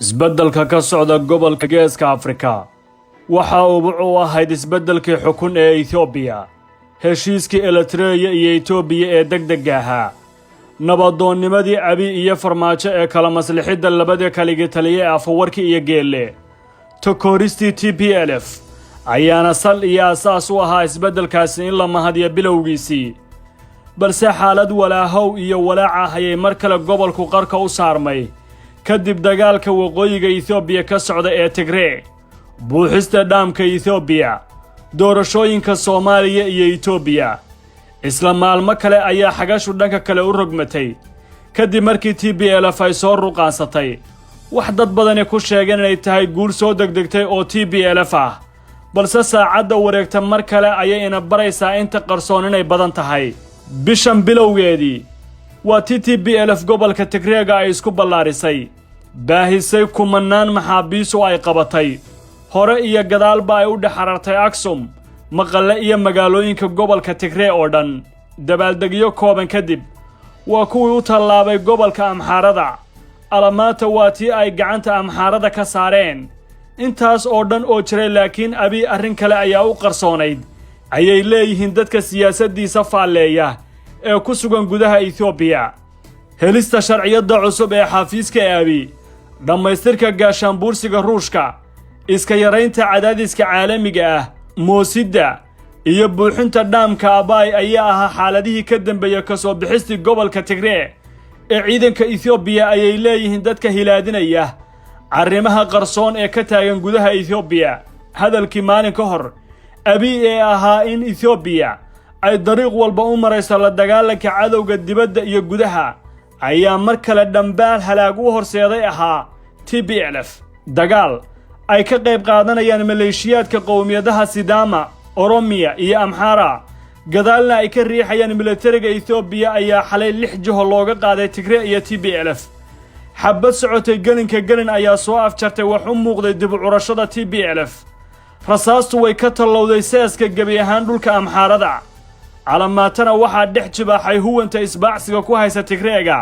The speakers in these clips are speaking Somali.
isbeddelka ka socda gobolka Geeska Afrika waxa uu u ahayd isbeddelkii xukun ee Ethiopia heshiiskii Eritrea iyo Ethiopia ee degdeg ahaa nabadoonnimadii Abiy iyo Farmaajo ee kala maslixida labada kaliya taliye afwarki iyo geelle tokoristii TPlf ayaana sal iyo asaas u ahaa isbeddelkaasi in la mahadiyo bilowgiisii balse xaalad walaahow iyo walaaca ayay mar kale gobolku qarka u saarmay kadib dagaalka waqooyiga Ethiopia ka socda ee Tigray buuxista dhaamka Ethiopia doorashooyinka Soomaaliya iyo Ethiopia isla maalmo kale ayaa xagashu dhanka kale u rogmatay kadib markii TPlf ay soo ruqaansatay wax dad badan ku sheegeen inay tahay guul soo degdegtay oo TPlf ah balse saacadda wareegta mar kale ayay ina baraysaa inta qarsoon inay badan tahay bishan bilowgeedii waa TPlf gobolka Tigreega ay isku ballaarisay baahisay kumanaan maxaabiis oo ay qabatay hore iyo gadaalba ay u dhaxarartay Aksum maqalle iyo magaalooyinka gobolka Tigray oo dhan dabaaldegyo kooban kadib waa kuwii u tallaabay gobolka Amxaarada alamaata waa tii ay gacanta Amxaarada ka saareen intaas oo dhan oo jiray laakiin Abiy arrin kale ayaa u qarsoonayd ayay leeyihiin dadka siyaasadiisa faaleeya ee ku sugan gudaha Ethiopia helista sharciyada cusub ee xafiiska Abiy dhamaystirka gaashaanbuursiga Ruushka iska yaraynta cadaadiska caalamiga ah moosida iyo buuxinta dhaamka Abiy ayaa ahaa xaaladihii ka dambeeyay ka soo bixistii gobolka Tigray ee ciidanka Ethiopia ayay leeyihiin dadka hilaadinaya arrimaha qarsoon ee ka taagan gudaha Ethiopia hadalkii maalin ka hor Abiy ee ahaa in Ethiopia ay dariiq walba u marayso la dagaalanka cadawga dibadda iyo gudaha ayaa mar kale dhambaal halaag u horseeday ahaa TPlf dagaal ay ka qayb qaadanayaan maleeshiyaadka qowmiyadaha Sidama Oromia iyo Amhara gadaalna ay ka riixayaan militariga Ethiopia ayaa xalay 6 jiho looga qaaday Tigray iyo TPlf xabad socotay galin ayaa soo afjartay wax u muuqday dib u curashada TPlf rasaastu way ka talowday seeska gabi ahaan dhulka Amxaarada calamaatana waxaa dhex jibaaxay huwanta isbaacsiga ku haysa Tigrayga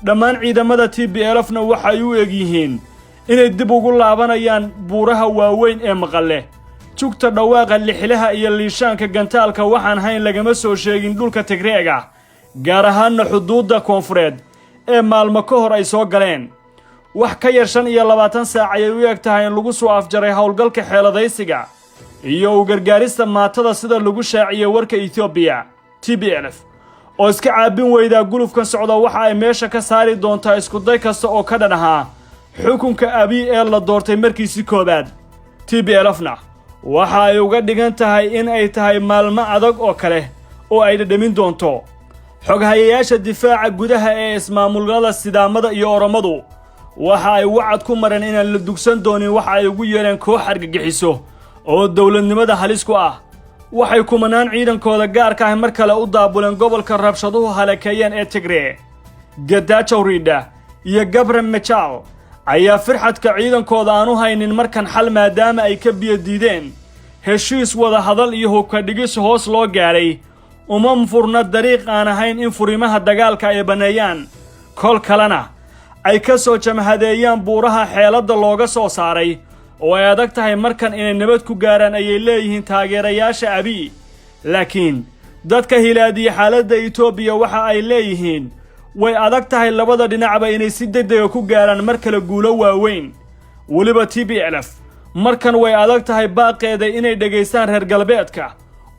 dhammaan ciidamada TPlfna waxay u egyihiin inay dib ugu laabanayaan buuraha waaweyn ee maqalle jugta dhawaaqa lixilaha iyo liishaanka gantaalka waxaan hayn lagama soo sheegin dhulka Tigrayga gaar ahaan xuduudda koonfureed ee maalmo ka hor ay soo galeen wax ka yar 25 saac ayay u egtahay in lagu soo afjaray howlgalka xeeladaysiga iyo u gargaarista maatada sida lagu shaaciyay warka Ethiopia TPlf oo iska caabin weyda gulufkan socda waxa ay meesha ka saari doontaa isku day kasta oo ka dhanaha xukunka Abiy ee la doortay markiisii koobaad TPlfna waxa ay uga dhigan tahay in ay tahay maalmo adag oo kale oo ay dhadhamin doonto xoghayayaasha difaaca gudaha ee ismaamulada Sidaamada iyo Oromadu waxa ay wacad ku mareen inaan la dugsan doonin waxa ay ugu yeereen koox argagixiso oo dawladnimada halis ku ah waxay kumanaan ciidankooda gaarka ah mar kale u daabuleen gobolka rabshaduhu halakeeyeen ee Tigray Gadachowrida iyo Gabre Machal ayaa firxadka ciidankooda aanu haynin markan xal maadaama ay ka biyo diideen heshiis wada hadal iyo hubka dhigis hoos loo gaaray furna dariiq aan ahayn in furimaha dagaalka ay baneeyaan kol kalena ay ka soo jamhadeeyaan buuraha xeelada looga soo saaray oo ay adag tahay markan inay nabad ku gaaraan ayay leeyihiin taageerayaasha Abiy laakiin dadka hilaadiya xaaladda Ethiopia waxa ay leeyihiin way adag tahay labada dhinacba inay si degdeg ku gaaraan mar kale guulo waaweyn waliba TPlf markan way adag tahay baaqeeda inay dhageystaan reer galbeedka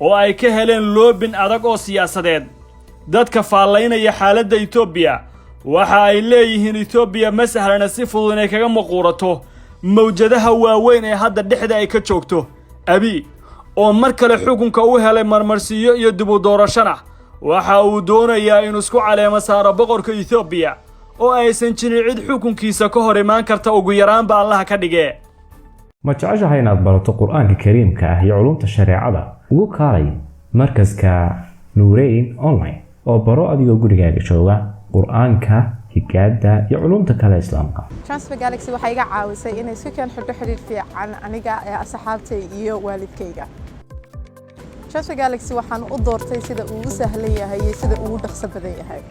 oo ay ka heleen loobin adag oo siyaasadeed dadka faalaynaya xaaladda Ethiopia waxa ay leeyihiin Ethiopia ma sahlana si fudud inay kaga muquurato mawjadaha waaweyn ee hadda dhexda ay ka joogto Abiy oo mar kale xukunka u helay marmarsiyo iyo dib u doorashana waxa uu doonayaa inuu isku caleemo saaro boqorka Ethiopia oo aysan jirin cid xukunkiisa ka hor imaan karta ugu yaraanba Allah ka dhigay ma jeceshahay inaad barato quraanka kariimka ah iyo culumta shariicada ugu kaalay markaska Nuurayn online oo baro adigoo gurigaaga jooga quraanka higaada iyo culumta kale islaamka Transfer Galaxy waxay iga caawisay inay si kan xiriir fiican aniga asxaabtay iyo waalidkayga Transfer Galaxy waxaan u doortay sida uu sahlan yahay iyo sida uu dhaqso badan yahay